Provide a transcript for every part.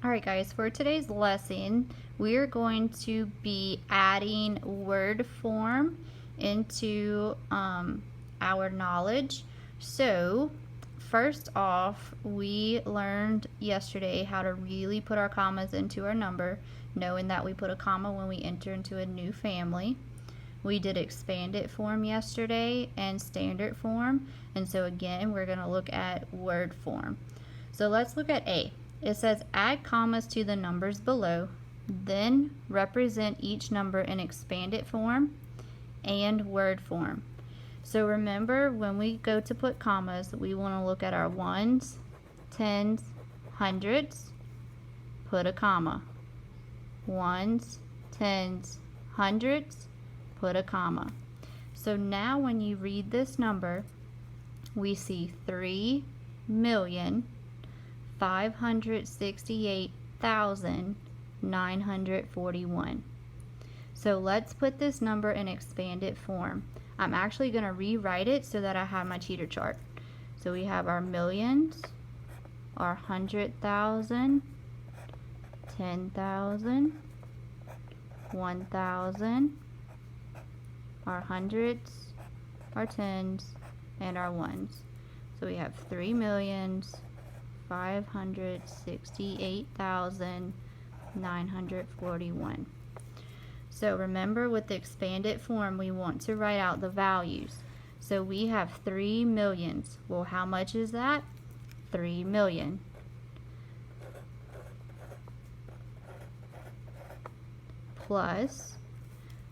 Alright guys, for today's lesson, we're going to be adding word form into our knowledge. So, first off, we learned yesterday how to really put our commas into our number, knowing that we put a comma when we enter into a new family. We did expanded form yesterday and standard form, and so again, we're going to look at word form. So let's look at A. It says add commas to the numbers below, then represent each number in expanded form and word form. So remember, when we go to put commas, we want to look at our ones, tens, hundreds, put a comma. Ones, tens, hundreds, put a comma. So now when you read this number, we see 3,568,941. So let's put this number in expanded form. I'm actually going to rewrite it so that I have my cheater chart. So we have our millions, our 100,000, 10,000, 1,000, our hundreds, our tens, and our ones. So we have 3,568,941. So remember, with the expanded form, we want to write out the values. So we have 3 millions. Well, how much is that? 3 million. Plus,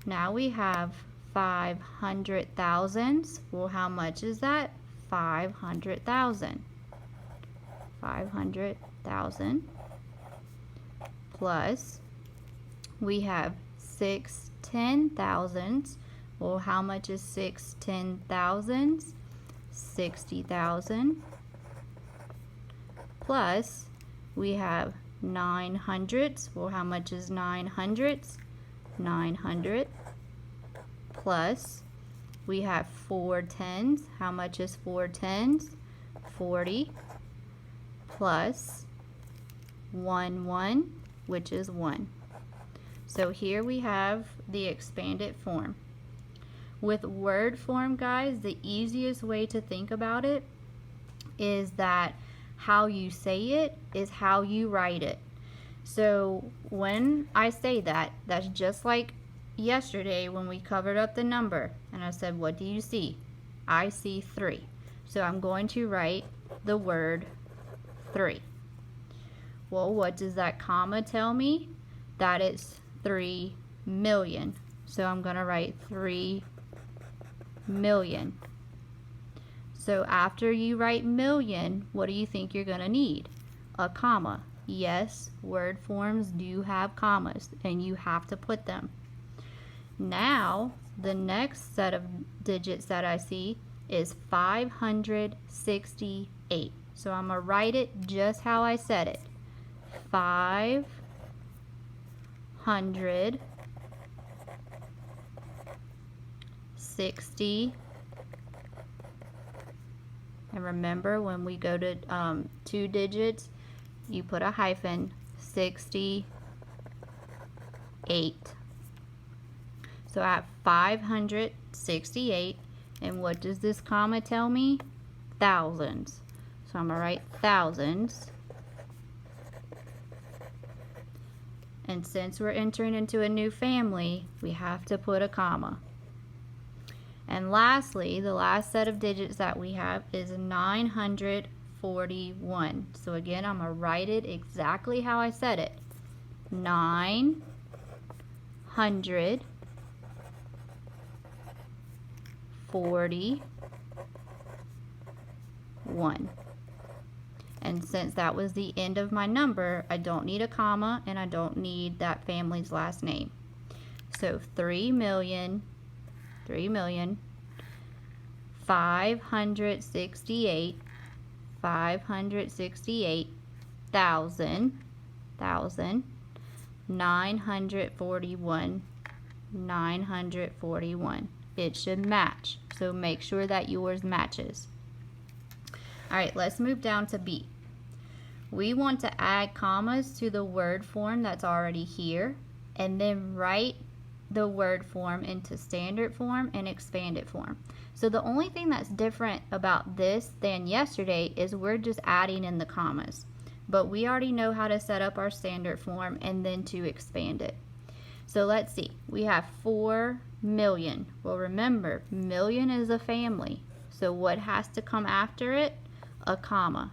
now we have 500,000. Well, how much is that? 500,000. 500,000. Plus, we have 6 10,000s. Well, how much is 6 10,000s? 60,000. Plus, we have 900s. Well, how much is 900s? 900. Plus, we have 4 10s. How much is 4 10s? 40. Plus 1 1, which is 1. So here we have the expanded form. With word form, guys, the easiest way to think about it is that how you say it is how you write it. So when I say that, that's just like yesterday when we covered up the number and I said, what do you see? I see 3. So I'm going to write the word 3. Well, what does that comma tell me? That it's 3 million. So I'm going to write 3 million. So after you write million, what do you think you're going to need? A comma. Yes, word forms do have commas and you have to put them. Now, the next set of digits that I see is 568. So I'm going to write it just how I said it. 560. And remember, when we go to 2 digits, you put a hyphen. 68. So I have 568, and what does this comma tell me? Thousands. So I'm going to write thousands. And since we're entering into a new family, we have to put a comma. And lastly, the last set of digits that we have is 941. So again, I'm going to write it exactly how I said it. 941. And since that was the end of my number, I don't need a comma and I don't need that family's last name. So 3,941,941. It should match. So make sure that yours matches. All right, let's move down to B. We want to add commas to the word form that's already here and then write the word form into standard form and expanded form. So the only thing that's different about this than yesterday is we're just adding in the commas. But we already know how to set up our standard form and then to expand it. So let's see, we have 4 million. Well, remember, million is a family. So what has to come after it? A comma.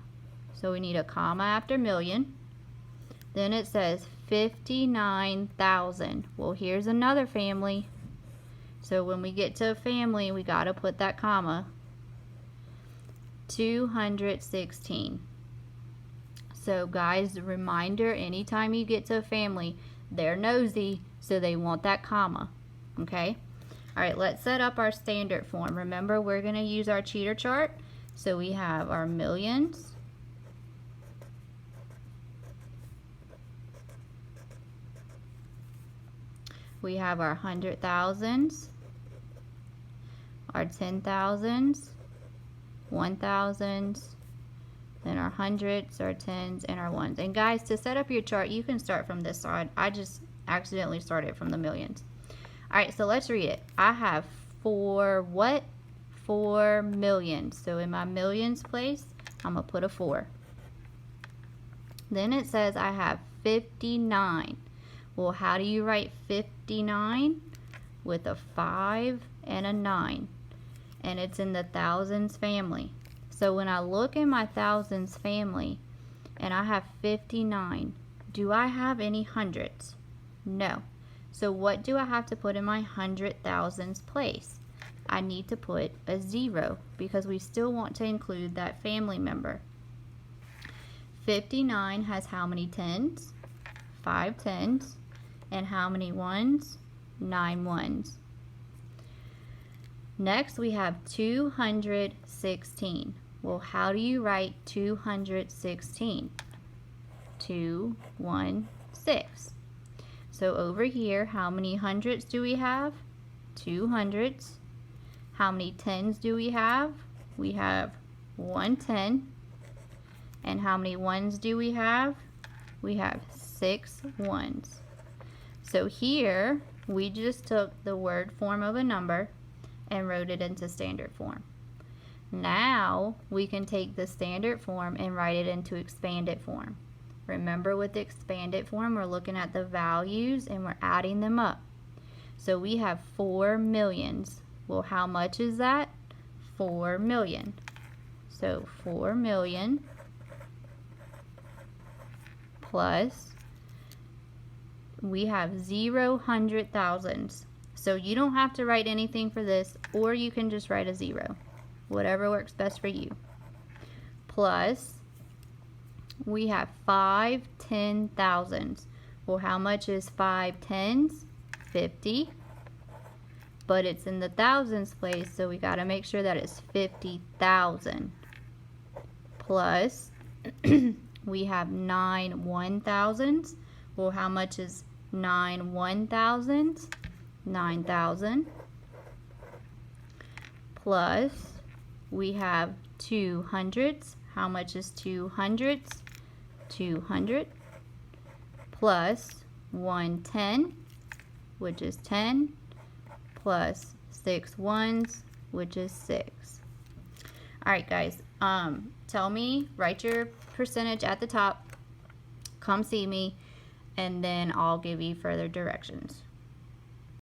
So we need a comma after million. Then it says 59,000. Well, here's another family. So when we get to a family, we got to put that comma. 216. So guys, reminder, anytime you get to a family, they're nosy, so they want that comma. Okay? All right, let's set up our standard form. Remember, we're going to use our cheater chart. So we have our millions. We have our 100,000s, our 10,000s, 1,000s, then our hundreds, our tens, and our ones. And guys, to set up your chart, you can start from this side. I just accidentally started from the millions. All right, so let's read it. I have 4 millions. So in my millions place, I'm going to put a 4. Then it says I have 59. Well, how do you write 59? With a 5 and a 9. And it's in the thousands family. So when I look in my thousands family and I have 59, do I have any hundreds? No. So what do I have to put in my 100,000s place? I need to put a 0 because we still want to include that family member. 59 has how many tens? 5 tens. And how many ones? 9 ones. Next we have 216. Well, how do you write 216? 216. So over here, how many hundreds do we have? 2 hundreds. How many tens do we have? We have 1 10. And how many ones do we have? We have 6 ones. So here, we just took the word form of a number and wrote it into standard form. Now, we can take the standard form and write it into expanded form. Remember, with the expanded form, we're looking at the values and we're adding them up. So we have 4 millions. Well, how much is that? 4 million. So 4 million plus, we have 0 100,000s. So you don't have to write anything for this, or you can just write a 0. Whatever works best for you. Plus, we have 5 10,000s. Well, how much is 5 tens? 50. But it's in the thousands place, so we got to make sure that it's 50,000. Plus, we have 9 1,000s. Well, how much is 9 1,000s? 9,000. Plus, we have 2 hundreds. How much is 2 hundreds? 200. Plus 1 10, which is 10. Plus 6 ones, which is 6. Alright guys, tell me, write your percentage at the top, come see me, and then I'll give you further directions.